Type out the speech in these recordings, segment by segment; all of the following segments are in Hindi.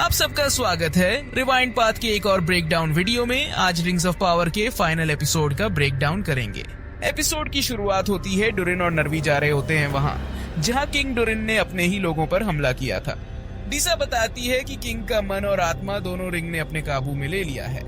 आप सबका स्वागत है रिवाइंड पाथ के एक और ब्रेकडाउन वीडियो में। आज रिंग्स ऑफ पावर के फाइनल एपिसोड का ब्रेकडाउन करेंगे। एपिसोड की शुरुआत होती है डुरिन और नरवी जा रहे होते हैं वहाँ जहाँ किंग डुरिन ने अपने ही लोगों पर हमला किया था। डीसा बताती है कि किंग का मन और आत्मा दोनों रिंग ने अपने काबू में ले लिया है।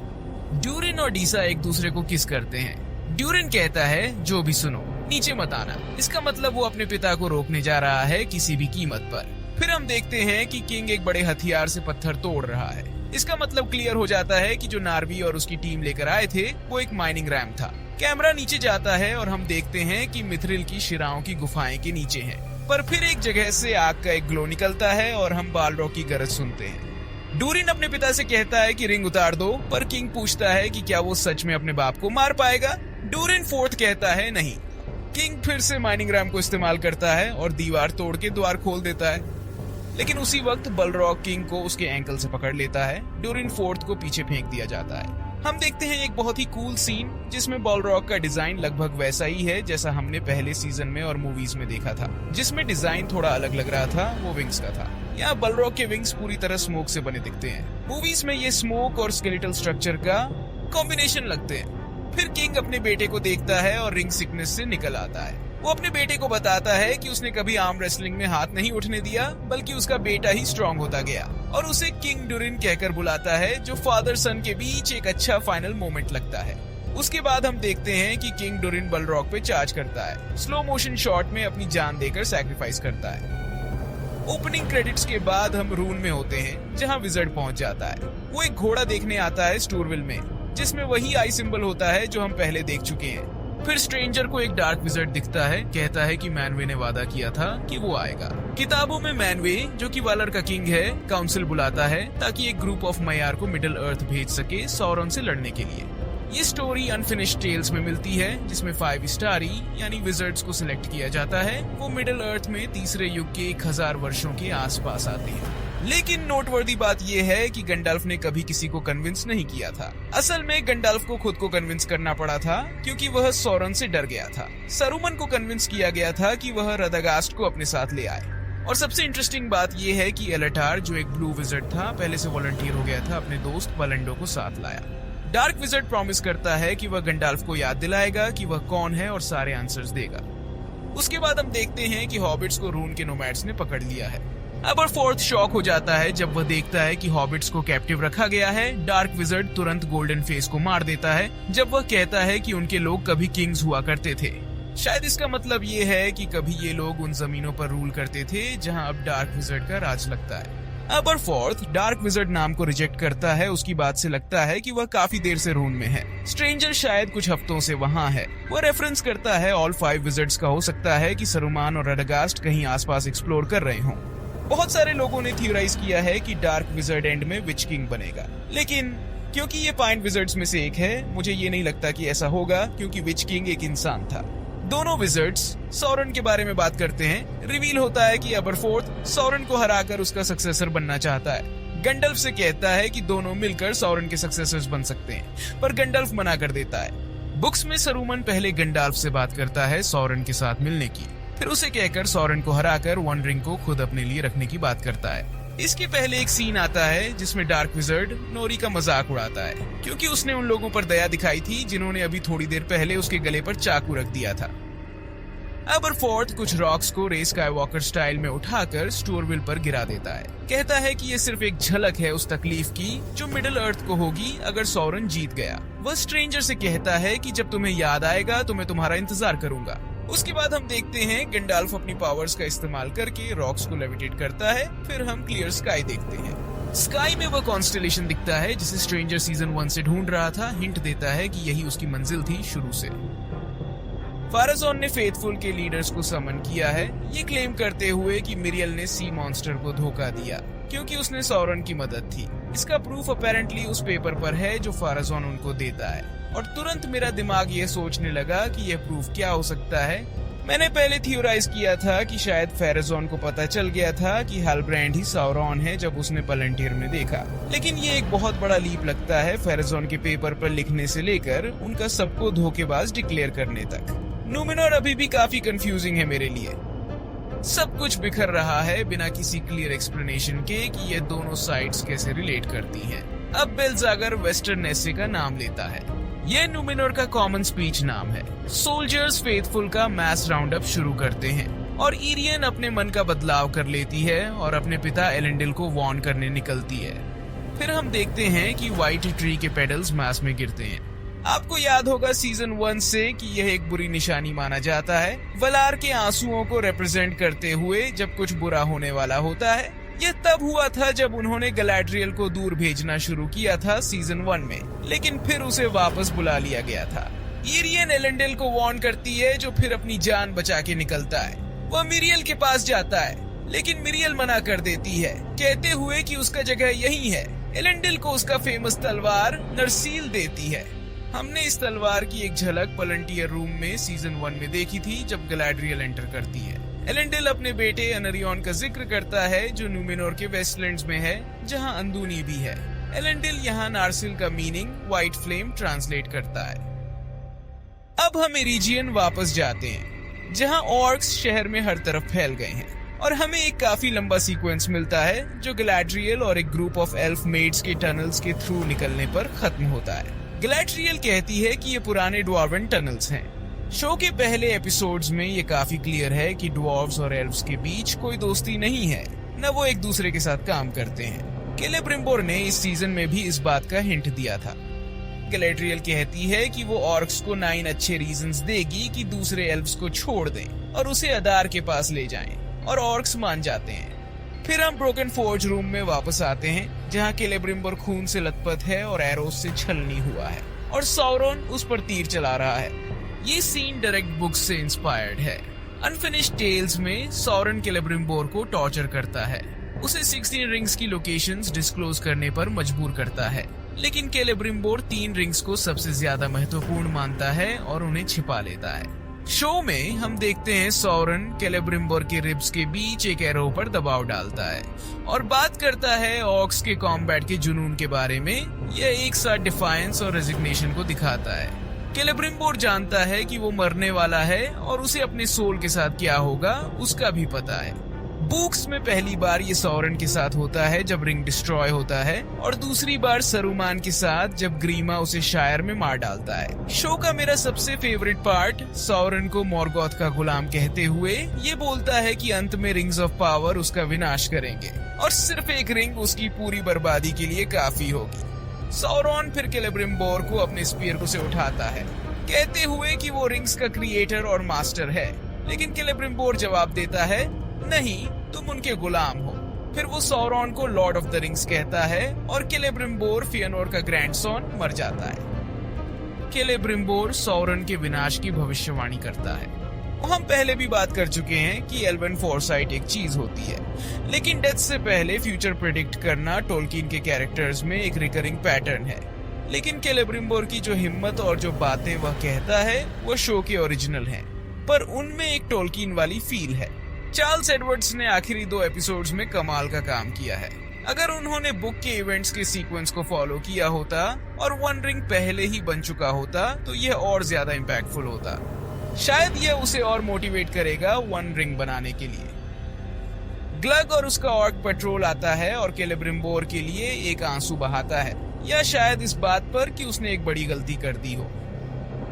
डुरिन और डीसा एक दूसरे को किस करते हैं। डुरिन कहता है जो भी सुनो नीचे मत आना। इसका मतलब वो अपने पिता को रोकने जा रहा है किसी भी कीमत पर। फिर हम देखते हैं कि किंग एक बड़े हथियार से पत्थर तोड़ रहा है। इसका मतलब क्लियर हो जाता है कि जो नार्वी और उसकी टीम लेकर आए थे वो एक माइनिंग रैम्प था। कैमरा नीचे जाता है और हम देखते हैं कि मिथ्रिल की शिराओं की गुफाएं के नीचे हैं। पर फिर एक जगह से आग का एक ग्लो निकलता है और हम बालरॉक की गरज सुनते हैं। डूरिन अपने पिता से कहता है कि रिंग उतार दो, पर किंग पूछता है कि क्या वो सच में अपने बाप को मार पाएगा। डूरिन फोर्थ कहता है नहीं। किंग फिर से माइनिंग रैम्प को इस्तेमाल करता है और दीवार तोड़ के द्वार खोल देता है, लेकिन उसी वक्त बलरॉक किंग को उसके एंकल से पकड़ लेता है। डूरिन फोर्थ को पीछे फेंक दिया जाता है। हम देखते हैं एक बहुत ही कूल सीन जिसमें बलरॉक का डिजाइन लगभग वैसा ही है जैसा हमने पहले सीजन में और मूवीज में देखा था, जिसमें डिजाइन थोड़ा अलग लग रहा था, वो विंग्स का था। यहाँ बलरॉक के विंग्स पूरी तरह स्मोक से बने दिखते हैं। मूवीज में ये स्मोक और स्केलेटल स्ट्रक्चर का कॉम्बिनेशन लगते हैं। फिर किंग अपने बेटे को देखता है और रिंग सिकनेस से निकल आता है। वो अपने बेटे को बताता है कि उसने कभी आर्म रेसलिंग में हाथ नहीं उठने दिया, बल्कि उसका बेटा ही स्ट्रांग होता गया, और उसे किंग डुरिन कहकर बुलाता है, जो फादर सन के बीच एक अच्छा फाइनल मोमेंट लगता है। उसके बाद हम देखते हैं कि किंग डुरिन बलरॉक पे चार्ज करता है। स्लो मोशन शॉट में अपनी जान देकर सैक्रिफाइस करता है। ओपनिंग क्रेडिट्स के बाद हम रून में होते हैं जहाँ विजर्ड पहुंच जाता है। वो एक घोड़ा देखने आता है स्टोरविल में, जिसमें वही आई सिंबल होता है जो हम पहले देख चुके हैं। फिर स्ट्रेंजर को एक डार्क विजर्ड दिखता है, कहता है कि मैनवे ने वादा किया था कि वो आएगा। किताबों में मैनवे, जो कि वालर का किंग है, काउंसिल बुलाता है ताकि एक ग्रुप ऑफ मैयार को मिडिल अर्थ भेज सके सौरन से लड़ने के लिए। ये स्टोरी अनफिनिश्ड टेल्स में मिलती है, जिसमें 5 स्टारी यानी विजर्ड्स को सिलेक्ट किया जाता है। वो मिडिल अर्थ में तीसरे युग के 1000 वर्षों के आसपास आते हैं। लेकिन नोटवर्दी बात यह है कि गंडाल्फ ने कभी किसी को कन्विंस नहीं किया था। असल में गंडाल्फ को खुद को कन्विंस करना पड़ा था, क्योंकि वह सौरन से डर गया था। सरुमन को कन्विंस किया गया था कि वह रदागास्ट को अपने साथ ले आए। और सबसे इंटरेस्टिंग बात यह है कि एलेटार, जो एक ब्लू विजर्ड था, पहले से वॉलंटियर हो गया था, अपने दोस्त पलंडो को साथ लाया। डार्क विजर्ड प्रॉमिस करता है कि वह गंडाल्फ को याद दिलाएगा कि वह कौन है और सारे आंसर्स देगा। उसके बाद हम देखते हैं कि हॉबिट्स को रून के नोमैड्स ने पकड़ लिया है। अबरफोर्थ शॉक हो जाता है जब वह देखता है कि हॉबिट्स को कैप्टिव रखा गया है। डार्क विजर्ड तुरंत गोल्डन फेस को मार देता है जब वह कहता है कि उनके लोग कभी किंग्स हुआ करते थे। शायद इसका मतलब ये है कि कभी ये लोग उन जमीनों पर रूल करते थे जहां अब डार्क विजर्ड का राज लगता है। अबरफोर्थ डार्क विजर्ड नाम को रिजेक्ट करता है। उसकी बात से लगता है कि वह काफी देर से रून में है। स्ट्रेंजर शायद कुछ हफ्तों से वहाँ है। वह रेफरेंस करता है ऑल 5 विजर्ड्स का। हो सकता है कि सरुमान और रडागास्ट कहीं आसपास एक्सप्लोर कर रहे हों। बहुत सारे लोगों ने थियोराइज किया है कि डार्क विजर्ड एंड में विच किंग बनेगा, लेकिन क्योंकि ये 5 विजर्ड्स में से एक है, मुझे ये नहीं लगता कि ऐसा होगा, क्योंकि विच किंग एक इंसान था। दोनों विजर्ड्स सौरन के बारे में बात करते हैं। रिवील होता है कि अबरफोर्थ सौरन को हराकर उसका सक्सेसर बनना चाहता है। गंडल्फ से कहता है कि दोनों मिलकर सौरन के सक्सेसर्स बन सकते हैं, पर गंडल्फ मना कर देता है। बुक्स में सरुमन पहले गंडाल्फ से बात करता है सौरन के साथ मिलने की, फिर उसे कहकर सौरन को हराकर वन रिंग को खुद अपने लिए रखने की बात करता है। इसके पहले एक सीन आता है जिसमें डार्क विजर्ड नोरी का मजाक उड़ाता है, क्योंकि उसने उन लोगों पर दया दिखाई थी जिन्होंने अभी थोड़ी देर पहले उसके गले पर चाकू रख दिया था। अबरफोर्थ कुछ रॉक्स को रे स्काईवॉकर स्टाइल में उठाकर स्टोरविल पर गिरा देता है। कहता है कि ये सिर्फ एक झलक है उस तकलीफ की जो मिडिल अर्थ को होगी अगर सौरन जीत गया। वह स्ट्रेंजर से कहता है कि जब तुम्हें याद आएगा तो मैं तुम्हारा इंतजार करूंगा। उसके बाद हम देखते हैं गंडाल्फ अपनी पावर्स का इस्तेमाल करके रॉक्स को लेविटेट करता है। फिर हम क्लियर स्काई देखते हैं। स्काई में वह कॉन्स्टेलेशन दिखता है जिसे स्ट्रेंजर सीजन 1 से ढूंढ रहा था। हिंट देता है कि यही उसकी मंजिल थी शुरू से। फाराजोन ने फेथफुल के लीडर्स को समन किया है, ये क्लेम करते हुए कि मिरियल ने सी मॉन्स्टर को धोखा दिया क्योंकि उसने सौरन की मदद थी। इसका प्रूफ अपेरेंटली उस पेपर पर है जो फाराजोन उनको देता है, और तुरंत मेरा दिमाग ये सोचने लगा कि यह प्रूफ क्या हो सकता है। मैंने पहले थियोराइज किया था कि शायद फाराजोन को पता चल गया था कि हालब्रांड ही सौरन है जब उसने पलंटियर में देखा, लेकिन ये एक बहुत बड़ा लीप लगता है फाराजोन के पेपर पर लिखने से लेकर उनका सबको धोखेबाज डिक्लेयर करने तक। नूमेनॉर अभी भी काफी कंफ्यूजिंग है मेरे लिए। सब कुछ बिखर रहा है बिना किसी क्लियर एक्सप्लेनेशन के कि ये दोनों साइड्स कैसे रिलेट करती हैं। अब बेलजागर वेस्टर्न एसे का नाम लेता है। यह न्यूमेनोर का कॉमन स्पीच नाम है। सोल्जर्स फेथफुल का मैस राउंड अप शुरू करते हैं और इरियन अपने मन का बदलाव कर लेती है और अपने पिता एलेंडिल को वार्न करने निकलती है। फिर हम देखते हैं कि व्हाइट ट्री के पेडल्स मैस में गिरते हैं। आपको याद होगा सीजन 1 से कि यह एक बुरी निशानी माना जाता है, वलार के आंसुओं को रिप्रेजेंट करते हुए जब कुछ बुरा होने वाला होता है। यह तब हुआ था जब उन्होंने गैलाड्रियल को दूर भेजना शुरू किया था सीजन 1 में, लेकिन फिर उसे वापस बुला लिया गया था। इरियन एलेंडिल को वार्न करती है, जो फिर अपनी जान बचा के निकलता है। वह मिरियल के पास जाता है, लेकिन मिरियल मना कर देती है, कहते हुए कि उसका जगह यही है। एलेंडिल को उसका फेमस तलवार नरसील देती है। हमने इस तलवार की एक झलक पलंटियर रूम में सीजन 1 में देखी थी, जब गैलाड्रियल एंटर करती है। एलेंडिल अपने बेटे अनरियन का जिक्र करता है, जो न्यूमेनोर के वेस्टलैंड्स में है, जहां अंदूनी भी है। एलेंडिल यहाँ नारसिल का मीनिंग व्हाइट फ्लेम ट्रांसलेट करता है। अब हम एरिजियन वापस जाते हैं, जहां ऑर्क्स शहर में हर तरफ फैल गए हैं, और हमें एक काफी लंबा सीक्वेंस मिलता है, जो गैलाड्रियल और एक ग्रुप ऑफ एल्फ मेड्स के टनल्स के थ्रू निकलने पर खत्म होता है। गैलाड्रियल कहती है कि ये पुराने ड्वार्वन टनल्स हैं। शो के पहले एपिसोड्स में ये काफी क्लियर है कि ड्वार्व्स और एल्व्स के बीच कोई दोस्ती नहीं है, न वो एक दूसरे के साथ काम करते हैं। केलेब्रिम्बोर ने इस सीजन में भी इस बात का हिंट दिया था। गैलाड्रियल कहती है कि वो ऑर्क्स को 9 अच्छे रीजंस देगी कि दूसरे एल्व्स को छोड़ दें और उसे अदार के पास ले जाएं, और ऑर्क्स मान जाते हैं। फिर हम ब्रोकन फोर्ज रूम में वापस आते हैं, जहाँ केलेब्रिम्बोर खून से लथपथ है और एरोस से छलनी हुआ है, और सौरन उस पर तीर चला रहा है। ये सीन डायरेक्ट बुक से इंस्पायर्ड है। अनफिनिश्ड टेल्स में सौरन केलेब्रिम्बोर को टॉर्चर करता है, उसे 16 रिंग्स की लोकेशंस डिस्क्लोज करने पर मजबूर करता है, लेकिन केलेब्रिम्बोर 3 रिंग्स को सबसे ज्यादा महत्वपूर्ण मानता है और उन्हें छिपा लेता है। शो में हम देखते हैं सौरन केलेब्रिम्बोर के रिब्स के बीच एक एरो पर दबाव डालता है और बात करता है ऑक्स के कॉम्बैट के जुनून के बारे में। यह एक साथ डिफायंस और रेजिग्नेशन को दिखाता है। केलेब्रिम्बोर जानता है कि वो मरने वाला है और उसे अपने सोल के साथ क्या होगा उसका भी पता है। बुक्स में पहली बार ये सौरन के साथ होता है जब रिंग डिस्ट्रॉय होता है, और दूसरी बार सरुमान के साथ जब ग्रीमा उसे शायर में मार डालता है। शो का मेरा सबसे फेवरेट पार्ट सौरन को मॉर्गोथ का गुलाम कहते हुए ये बोलता है कि अंत में रिंग्स ऑफ पावर उसका विनाश करेंगे और सिर्फ एक रिंग उसकी पूरी बर्बादी के लिए काफी होगी। सौरन फिर केलेब्रिम्बोर को अपने स्पीयर को से उठाता है, कहते हुए कि वो रिंग्स का क्रिएटर और मास्टर है, लेकिन केलेब्रिम्बोर जवाब देता है, नहीं, तुम उनके गुलाम हो। फिर वो सौरन को लॉर्ड ऑफ द रिंग्स कहता है और केलेब्रिम्बोर फियोनोर का ग्रैंडसन मर जाता है। केलेब्रिम्बोर सौरन के विनाश की भविष्यवाणी करता है। हम पहले भी बात कर चुके हैं कि एल्वन फोरसाइट एक चीज होती है, लेकिन डेथ से पहले फ्यूचर प्रेडिक्ट करना टोल्किन के कैरेक्टर्स में एक रिकरिंग पैटर्न है। लेकिन केलेब्रिम्बोर की जो हिम्मत और जो बातें वह कहता है वो शो के ओरिजिनल हैं, पर उनमें एक टोल्किन वाली फील है। चार्ल्स एडवर्ड्स ने आखिरी 2 एपिसोड्स में कमाल का काम किया है। अगर उन्होंने बुक के इवेंट्स के सीक्वेंस को फॉलो किया होता और वन रिंग पहले ही बन चुका होता तो यह और ज्यादा इम्पैक्टफुल होता। शायद यह उसे और मोटिवेट करेगा वन रिंग बनाने के लिए। ग्लग और उसका ऑर्क पेट्रोल आता है और केलेब्रिम्बोर के लिए एक आंसू बहाता है, या शायद इस बात पर कि उसने एक बड़ी गलती कर दी हो।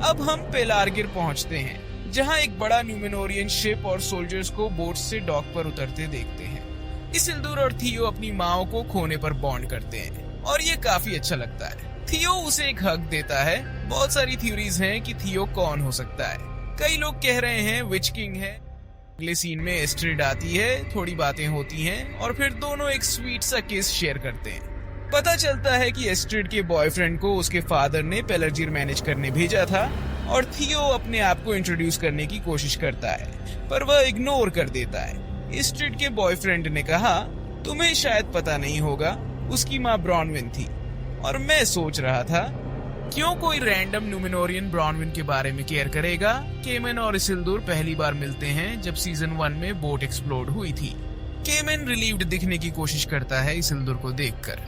अब हम पेलार्गिर पहुंचते हैं, जहां एक बड़ा न्यूमेनोरियन शिप और सोल्जर्स को बोट से डॉक पर उतरते देखते हैं। इसिल्दुर और थियो अपनी माओ को खोने पर बॉन्ड करते हैं और ये काफी अच्छा लगता है। थियो उसे एक हक देता है। बहुत सारी थ्योरीज हैं कि थियो कौन हो सकता है। कई लोग कह रहे हैं विच किंग है। अगले सीन में एस्ट्रिड आती है, थोड़ी बातें होती हैं और फिर दोनों एक स्वीट सा किस शेयर करते हैं। पता चलता है कि एस्ट्रिड के बॉयफ्रेंड को उसके फादर ने पेलर्जिर मैनेज करने भेजा था और थियो अपने आप को इंट्रोड्यूस करने की कोशिश करता है, पर वह इग्नोर कर देता है। एस्ट्रिड के बॉयफ्रेंड ने कहा, तुम्हें शायद पता नहीं होगा, उसकी माँ ब्रॉनविन थी। और मैं सोच रहा था, क्यों कोई रैंडम न्यूमेनोरियन ब्रॉनविन के बारे में केयर करेगा। केमन और इसिल्दुर पहली बार मिलते हैं जब सीजन 1 में बोट एक्सप्लोड हुई थी। केमन रिलीव्ड दिखने की कोशिश करता है इसिल्दुर को देखकर।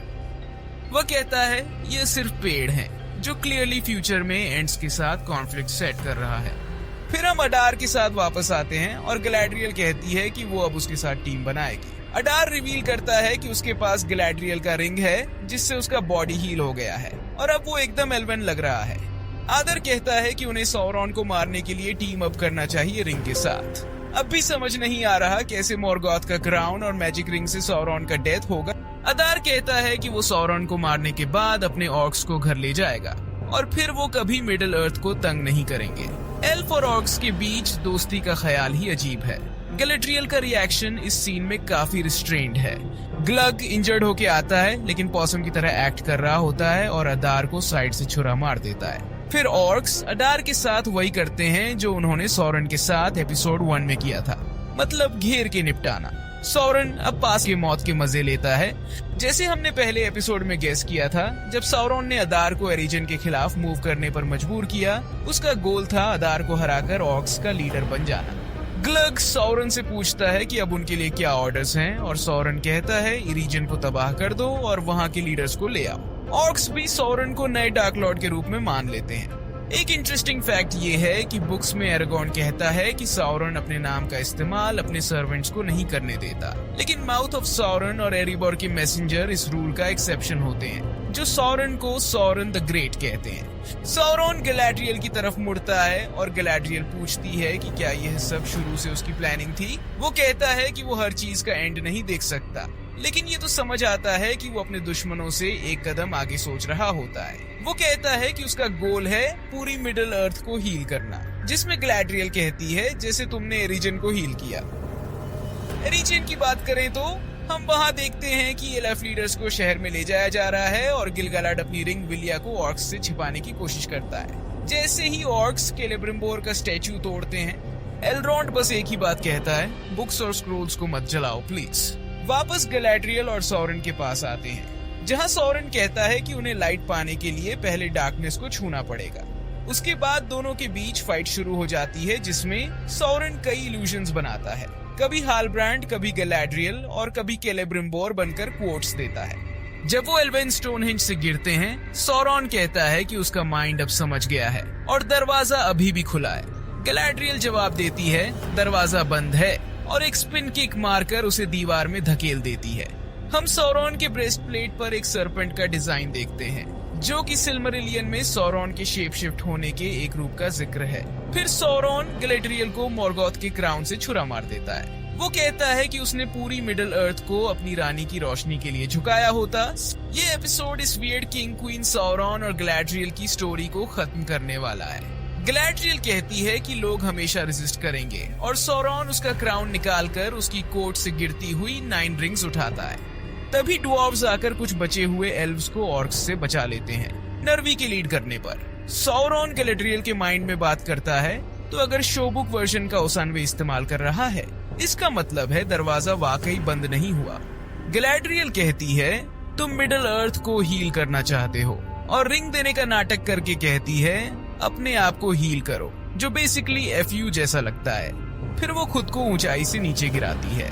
वह कहता है ये सिर्फ पेड़ हैं, जो क्लियरली फ्यूचर में एंड्स के साथ कॉन्फ्लिक्ट सेट कर रहा है। फिर हम अडार के साथ वापस आते हैं और गैलाड्रियल कहती है कि वो अब उसके साथ टीम बनाएगी। अडार रिवील करता है कि उसके पास गैलाड्रियल का रिंग है जिससे उसका बॉडी हील हो गया है और अब वो एकदम एल्वन लग रहा है। आदर कहता है कि उन्हें सौरॉन को मारने के लिए टीम अप करना चाहिए रिंग के साथ। अब भी समझ नहीं आ रहा कैसे मॉर्गोथ का क्राउन और मैजिक रिंग से सौरॉन का डेथ होगा। अडार कहता है कि वो सौरॉन को मारने के बाद अपने ऑर्क्स को घर ले जाएगा और फिर वो कभी मिडिल अर्थ को तंग नहीं करेंगे। एल्फ और ऑर्क्स के बीच दोस्ती का ख्याल ही अजीब है। गैलाड्रियल का रिएक्शन इस सीन में काफी रिस्ट्रेन्ड है। ग्लग इंजर्ड होके आता है लेकिन पॉसम की तरह एक्ट कर रहा होता है और अडार को साइड से छुरा मार देता है। फिर ऑर्क्स अडार के साथ वही करते हैं जो उन्होंने सौरन के साथ एपिसोड 1 में किया था, मतलब घेर के निपटाना। सौरन अब पास की मौत के मजे लेता है, जैसे हमने पहले एपिसोड में गेस किया था। जब सौरन ने अडार को एरिजन के खिलाफ मूव करने पर मजबूर किया, उसका गोल था अडार को हराकर ऑर्क्स का लीडर बन जाना। ग्लग सौरन से पूछता है कि अब उनके लिए क्या ऑर्डर्स हैं और सौरन कहता है एरिजन को तबाह कर दो और वहां के लीडर्स को ले आओ। ऑर्क्स भी सौरन को नए डार्क लॉर्ड के रूप में मान लेते हैं। एक इंटरेस्टिंग फैक्ट ये है कि बुक्स में एरागॉन कहता है कि सौरन अपने नाम का इस्तेमाल अपने सर्वेंट्स को नहीं करने देता, लेकिन माउथ ऑफ सौरन और एरिबोर के मैसेंजर इस रूल का एक्सेप्शन होते हैं, जो सौरन को सौरन द ग्रेट कहते हैं। सौरन गैलाड्रियल की तरफ मुड़ता है और गैलाड्रियल पूछती है कि क्या यह सब शुरू से उसकी प्लानिंग थी। वो कहता है कि वो हर चीज का एंड नहीं देख सकता, लेकिन ये तो समझ आता है कि वो अपने दुश्मनों से एक कदम आगे सोच रहा होता है। वो कहता है कि उसका गोल है पूरी मिडिल अर्थ को हील करना, जिसमें गैलाड्रियल कहती है जैसे तुमने एरिजन को हील किया। एरिजन की बात करें तो हम वहाँ देखते हैं कि एल्फ लीडर्स को शहर में ले जाया जा रहा है और गिल-गलाड अपनी रिंग विलिया को ऑर्क्स से छिपाने की कोशिश करता है। जैसे ही ऑर्क्स केलेब्रिम्बोर का स्टैचू तोड़ते हैं, एल्रोंड बस एक ही बात कहता है, बुक्स और स्क्रोल्स को मत जलाओ प्लीज। वापस गैलाड्रियल और सौरन के पास आते हैं, जहां सौरन कहता है कि उन्हें लाइट पाने के लिए पहले डार्कनेस को छूना पड़ेगा। उसके बाद दोनों के बीच फाइट शुरू हो जाती है, जिसमें सौरन कई इल्यूजन्स बनाता है, कभी हालब्रांड, कभी गैलाड्रियल और कभी केलेब्रिम्बोर बनकर क्वोट्स देता है। जब वो एल्वेन स्टोनहेंज से गिरते हैं, सौरन कहता है कि उसका माइंड अब समझ गया है और दरवाजा अभी भी खुला है। गैलाड्रियल जवाब देती है दरवाजा बंद है और एक स्पिन किक मारकर उसे दीवार में धकेल देती है। हम सौरन के ब्रेस्ट प्लेट पर एक सर्पेंट का डिजाइन देखते हैं, जो कि सिल्मरिलियन में सौरन के शेप शिफ्ट होने के एक रूप का जिक्र है। फिर सौरन गैलाड्रियल को मॉर्गोथ के क्राउन से छुरा मार देता है। वो कहता है कि उसने पूरी मिडिल अर्थ को अपनी रानी की रोशनी के लिए झुकाया होता। ये एपिसोड इस वियर्ड किंग क्वीन सौरन और गैलाड्रियल की स्टोरी को खत्म करने वाला है। गैलाड्रियल कहती है कि लोग हमेशा रेजिस्ट करेंगे और सौरन उसका क्राउन निकालकर उसकी कोट से गिरती हुई 9 रिंग्स उठाता है। तभी ड्वार्व्स आकर कुछ बचे हुए एल्व्स को ऑर्क्स से बचा लेते हैं, नर्वी के लीड करने पर। सौरन गैलाड्रियल के माइंड में बात करता है, तो अगर शोबुक वर्जन का ओसानवे इस्तेमाल कर रहा है, इसका मतलब है दरवाजा वाकई बंद नहीं हुआ। गैलाड्रियल कहती है तुम मिडिल अर्थ को हील करना चाहते हो और रिंग देने का नाटक करके कहती है अपने आप को हील करो, जो बेसिकली FU जैसा लगता है। फिर वो खुद को ऊंचाई से नीचे गिराती है।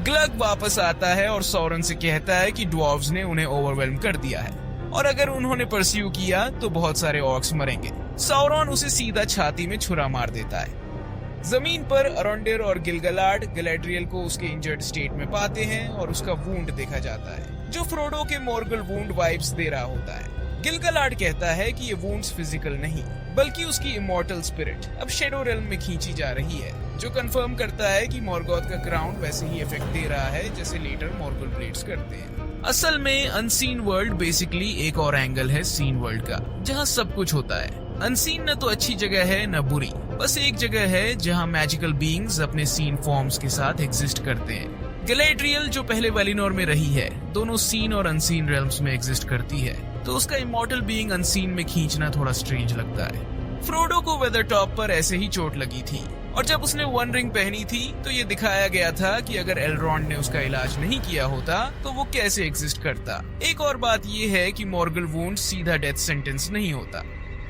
ग्लग वापस आता है और सौरन से कहता है कि ड्वार्व्स ने उन्हें ओवरवेल्म कर दिया है और अगर उन्होंने परस्यू किया तो बहुत सारे ऑर्क्स मरेंगे। सौरन उसे सीधा छाती में छुरा मार देता है। जमीन पर अरोंडेर और गिल-गलाड गैलाड्रियल को उसके इंजर्ड स्टेट में पाते हैं और उसका वूंड देखा जाता है, जो फ्रोडो के मोर्गल वूंड वाइब्स दे रहा होता है। गिल-गलाड कहता है कि ये वूंड्स फिजिकल नहीं, बल्कि उसकी इमॉर्टल स्पिरिट अब शैडो रेल्म में खींची जा रही है, जो कंफर्म करता है कि मॉर्गोथ का क्राउन वैसे ही इफेक्ट दे रहा है जैसे लेटर मॉर्गल ब्लेड्स करते हैं। असल में अनसीन वर्ल्ड बेसिकली एक और एंगल है सीन वर्ल्ड का, जहाँ सब कुछ होता है। अनसीन न तो अच्छी जगह है न बुरी, बस एक जगह है जहाँ मैजिकल बीइंग्स अपने सीन फॉर्म्स के साथ एग्जिस्ट करते हैं। गैलाड्रियल जो पहले वेलिनोर में रही है, दोनों सीन और अनसीन रेल्म्स में एग्जिस्ट करती है, तो उसका इमॉर्टल बीइंग अनसीन में खींचना थोड़ा स्ट्रेंज लगता है। फ्रोडो को वेदरटॉप पर ऐसे ही चोट लगी थी और जब उसने वन रिंग पहनी थी तो ये दिखाया गया था कि अगर एल्रोंड ने उसका इलाज नहीं किया होता तो वो कैसे एग्जिस्ट करता। एक और बात ये है कि मॉर्गल वुंड सीधा डेथ सेंटेंस नहीं होता।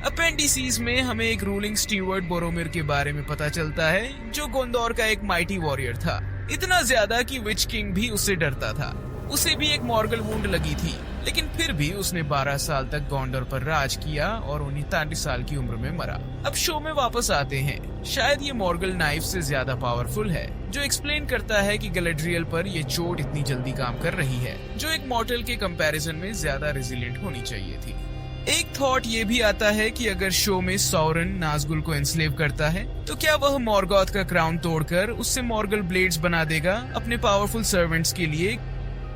अपेंडिसीज में हमें एक रूलिंग स्टीवर्ड बोरोमिर के बारे में पता चलता है, जो गोंदौर का एक माइटी वॉरियर था, इतना ज्यादा कि विच किंग भी उससे डरता था। उसे भी एक मॉर्गल वुंड लगी थी, लेकिन फिर भी उसने 12 साल तक गोंडोर पर राज किया और 39 साल की उम्र में मरा। अब शो में वापस आते हैं। शायद ये मॉर्गल नाइफ से ज्यादा पावरफुल है, जो एक्सप्लेन करता है कि गैलेड्रियल पर ये चोट इतनी जल्दी काम कर रही है, जो एक मॉर्टल के कंपैरिजन में ज्यादा रेजिलिएंट होनी चाहिए थी। एक थॉट ये भी आता है कि अगर शो में सौरन नाज़गुल को एनस्लेव करता है तो क्या वह मॉर्गोथ का क्राउन तोड़कर उससे मॉर्गल ब्लेड्स बना देगा अपने पावरफुल सर्वेंट्स के लिए।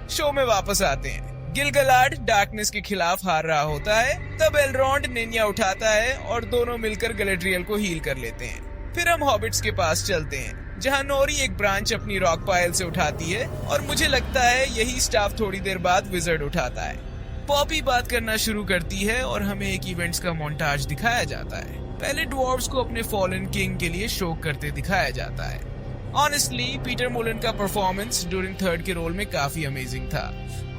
शो में वापस आते हैं। गिल-गलाड डार्कनेस के खिलाफ हार रहा होता है, तब एलरॉन्ड निन्या उठाता है और दोनों मिलकर गैलेड्रियल को हील कर लेते हैं। फिर हम हॉबिट्स के पास चलते हैं, जहां नोरी एक ब्रांच अपनी रॉक पाइल से उठाती है और मुझे लगता है यही स्टाफ थोड़ी देर बाद विजर्ड उठाता है। पॉपी बात करना शुरू करती है और हमें एक इवेंट्स का मोन्टाज दिखाया जाता है। पहले ड्वार्फ्स को अपने फॉलन किंग के लिए शोक करते दिखाया जाता है। ऑनेस्टली पीटर मोलन का परफॉर्मेंस ड्यूरिंग थर्ड के रोल में काफी अमेजिंग था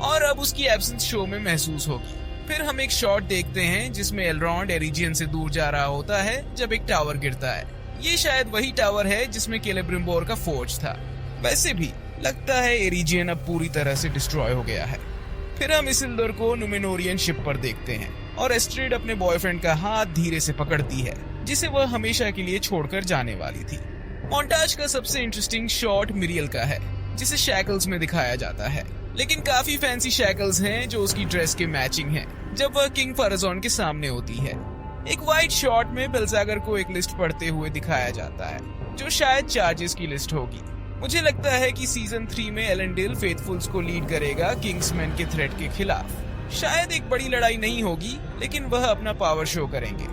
और अब उसकी एब्सेंस शो में महसूस होगी। फिर हम एक शॉट देखते हैं जिसमें एलरॉन्ड एरिजियन से दूर जा रहा होता है जब एक टावर गिरता है। ये शायद वही टावर है जिसमें केलेब्रिम्बोर का फोर्ज था। वैसे भी लगता है एरिजियन अब पूरी तरह से डिस्ट्रॉय हो गया है। फिर हम इसिल्दुर को नुमेनोरियन शिप पर देखते हैं और एस्ट्रिड अपने बॉयफ्रेंड का हाथ धीरे से पकड़ती है, जिसे वह हमेशा के लिए छोड़कर जाने वाली थी। मोन्टाज का सबसे इंटरेस्टिंग शॉट मिरियल का है, जिसे शैकल्स में दिखाया जाता है, लेकिन काफी फैंसी शैकल्स हैं जो उसकी ड्रेस के मैचिंग हैं जब वह किंग फराजोन के सामने होती है। एक वाइड शॉट में बेल्जागर को एक लिस्ट पढ़ते हुए दिखाया जाता है, जो शायद चार्जेस की लिस्ट होगी। मुझे लगता है कि सीजन 3 में एलेंडिल फेथफुल्स को लीड करेगा किंग्समैन के थ्रेट के खिलाफ। शायद एक बड़ी लड़ाई नहीं होगी, लेकिन वह अपना पावर शो करेंगे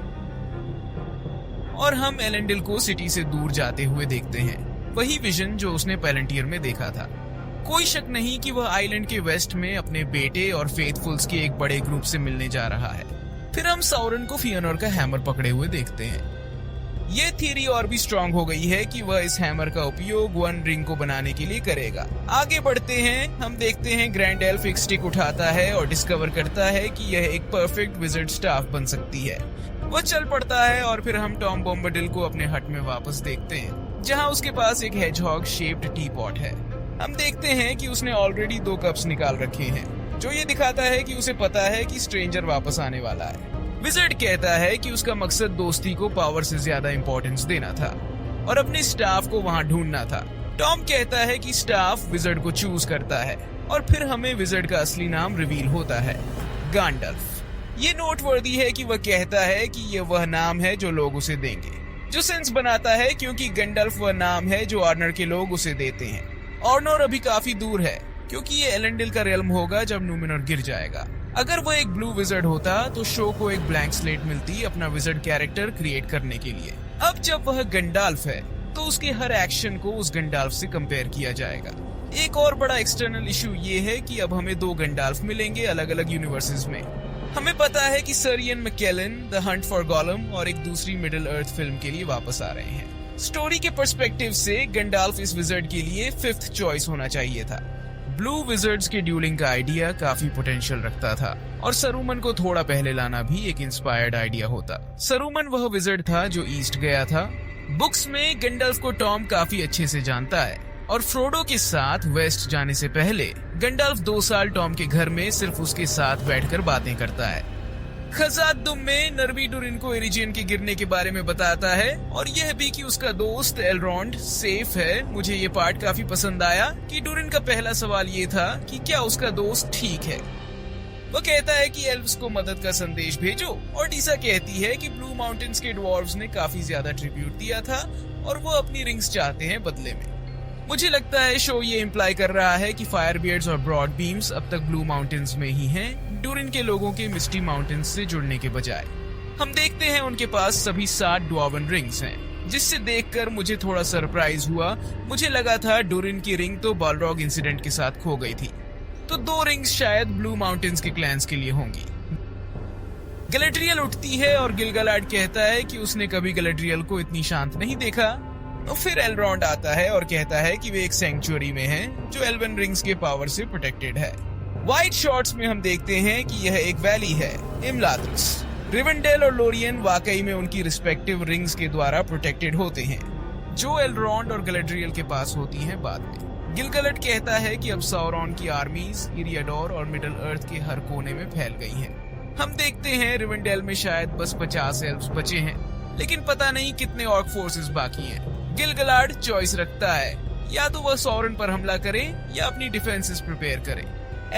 और हम एलेंडिल को सिटी से दूर जाते हुए देखते हैं। वही विजन जो उसने पैलेंटियर में देखा था। कोई शक नहीं कि वह आइलैंड के वेस्ट में अपने बेटे और फेथफुल्स के एक बड़े ग्रुप से मिलने जा रहा है। फिर हम सौरन को फियोनोर का हैमर पकड़े हुए देखते हैं। ये थ्योरी और भी स्ट्रांग हो गई है कि वह इस हैमर का उपयोग वन रिंग को बनाने के लिए करेगा। आगे बढ़ते हैं। हम देखते हैं ग्रैंड एल्फ एक स्टिक उठाता है और डिस्कवर करता है कि यह एक परफेक्ट विज़र्ड स्टाफ बन सकती है। वह चल पड़ता है और फिर हम टॉम बॉम्बाडिल को अपने हट में वापस देखते हैं, जहां उसके पास एक हेजहॉग शेप्ड टी पॉट है। हम देखते हैं कि उसने ऑलरेडी 2 कप्स निकाल रखे हैं, जो ये दिखाता है कि उसे पता है कि स्ट्रेंजर वापस आने वाला है। विज़र्ड कहता है कि उसका मकसद दोस्ती को पावर से ज्यादा इंपॉर्टेंस देना था और अपने स्टाफ को वहां ढूंढना था। टॉम कहता है कि स्टाफ विज़र्ड को चूज करता है और फिर हमें विज़र्ड का असली नाम रिवील होता है, गांडल्फ। ये नोटवर्दी है कि वह कहता है कि यह वह नाम है जो लोग उसे देंगे, जो सेंस बनाता है क्योंकि गंडल्फ वह नाम है जो ऑर्नर के लोग उसे देते हैं। ऑर्नर अभी काफी दूर है क्योंकि ये एलेंडिल का रेल्म होगा जब नुमेनोर गिर जाएगा। अगर वह एक ब्लू विज़र्ड होता तो शो को एक ब्लैंक स्लेट मिलती अपना विज़र्ड कैरेक्टर क्रिएट करने के लिए। अब जब वह गंडाल्फ है तो उसके हर एक्शन को उस गंडाल्फ से कंपेयर किया जाएगा। एक और बड़ा एक्सटर्नल इशू ये है कि अब हमें 2 गंडाल्फ मिलेंगे अलग अलग यूनिवर्सेस में। हमें पता है कि sir Ian McKellen the hunt for Gollum और एक दूसरी मिडिल अर्थ फिल्म के लिए वापस आ रहे हैं। स्टोरी के पर्सपेक्टिव से गंडाल्फ इस विज़र्ड के लिए 5th चॉइस होना चाहिए था। ब्लू विज़र्ड्स के ड्यूलिंग का आइडिया काफी पोटेंशियल रखता था और सरूमन को थोड़ा पहले लाना भी एक इंस्पायर्ड आइडिया होता। सरूमन वह विज़र्ड था जो ईस्ट गया था। बुक्स में गंडल्फ को टॉम काफी अच्छे से जानता है और फ्रोडो के साथ वेस्ट जाने से पहले गंडल्फ 2 साल टॉम के घर में सिर्फ उसके साथ बैठकर बातें करता है। खज़ाद-दुम में नरवी डुरिन को एरिजियन के गिरने के बारे में बताता है और यह भी कि उसका दोस्त एलरॉन्ड सेफ है। मुझे ये पार्ट काफी पसंद आया कि डुरिन का पहला सवाल ये था कि क्या उसका दोस्त ठीक है। वो कहता है कि एल्व्स को मदद का संदेश भेजो और डीसा कहती है कि ब्लू माउंटेन्स के ड्वार्व्स ने काफी ज्यादा ट्रिब्यूट दिया था और वो अपनी रिंग्स चाहते हैं बदले में। मुझे लगता है शो ये इम्प्लाई कर रहा है कि फायरबियर्ड्स और ब्रॉड बीम्स अब तक ब्लू माउंटेन्स में ही हैं, डुरिन के लोगों के मिस्टी माउंटेन्स से जुड़ने के बजाय। हम देखते हैं उनके पास सभी 7 ड्वार्वन रिंग्स हैं, जिससे देखकर मुझे थोड़ा सरप्राइज हुआ। मुझे लगा था डुरिन की रिंग तो बालरॉग इंसिडेंट के साथ खो गई थी, तो 2 रिंग्स शायद ब्लू माउंटेन्स के क्लैंस के लिए होंगी। गैलेड्रियल उठती है और गिल-गलाड कहता है कि उसने कभी गैलेड्रियल को इतनी शांत नहीं देखा। तो फिर एलरॉन्ड आता है और कहता है कि वे एक सैंक्चुअरी में हैं, जो एल्वन रिंग्स के पावर से प्रोटेक्टेड है। वाइड शॉट्स में हम देखते हैं कि यह एक वैली है, इमलाथ्रिस। रिवेंडेल और लोरियन वाकई में उनकी रिस्पेक्टिव रिंग्स के द्वारा प्रोटेक्टेड होते हैं, जो एलरॉन्ड और गैलेड्रियल के पास होती हैं बाद में। गिलगलट कहता है कि अब सौरॉन की आर्मीज इरियाडोर और मिडल अर्थ के हर कोने में फैल गई हैं। हम देखते हैं रिवेंडेल में शायद बस 50 एल्व्स बचे हैं, लेकिन पता नहीं कितने ऑर्क फोर्सेस बाकी हैं। गिलगलाड चॉइस रखता है, या तो वह सौरन पर हमला करे या अपनी डिफेंसेस प्रिपेयर करे।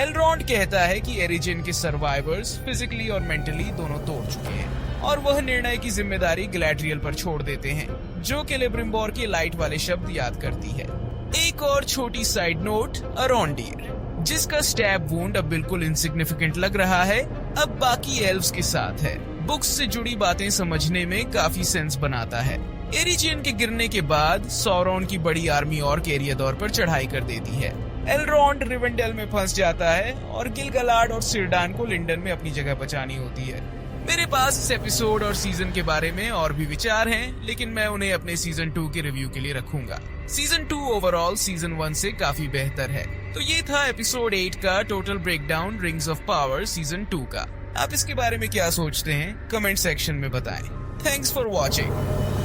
एलरॉन्ड कहता है कि एरिजिन के सर्वाइवर्स फिजिकली और मेंटली दोनों तोड़ चुके हैं और वह निर्णय की जिम्मेदारी गैलाड्रियल पर छोड़ देते हैं, जो केलेब्रिम्बोर के लाइट वाले शब्द याद करती है। एक और छोटी साइड नोट, अरोंडियर जिसका स्टैब वुंड अब बिल्कुल इनसिग्निफिकेंट लग रहा है, अब बाकी एल्व्स के साथ है। बुक्स से जुड़ी बातें समझने में काफी सेंस बनाता है। एरिजियन के गिरने के बाद सौरॉन की बड़ी आर्मी और एरियाडोर पर चढ़ाई कर देती है। एलरॉन्ड रिवेंडेल में फंस जाता है और गिलगलाड और सिरडान को लिंडन में अपनी जगह बचानी होती है। मेरे पास इस एपिसोड और सीजन के बारे में और भी विचार हैं, लेकिन मैं उन्हें अपने सीजन 2 के रिव्यू के लिए रखूंगा। सीजन 2 ओवरऑल सीजन 1 से काफी बेहतर है। तो ये था एपिसोड 8 का total breakdown rings of power season 2 का। आप इसके बारे में क्या सोचते हैं कमेंट सेक्शन में बताएं। Thanks for watching.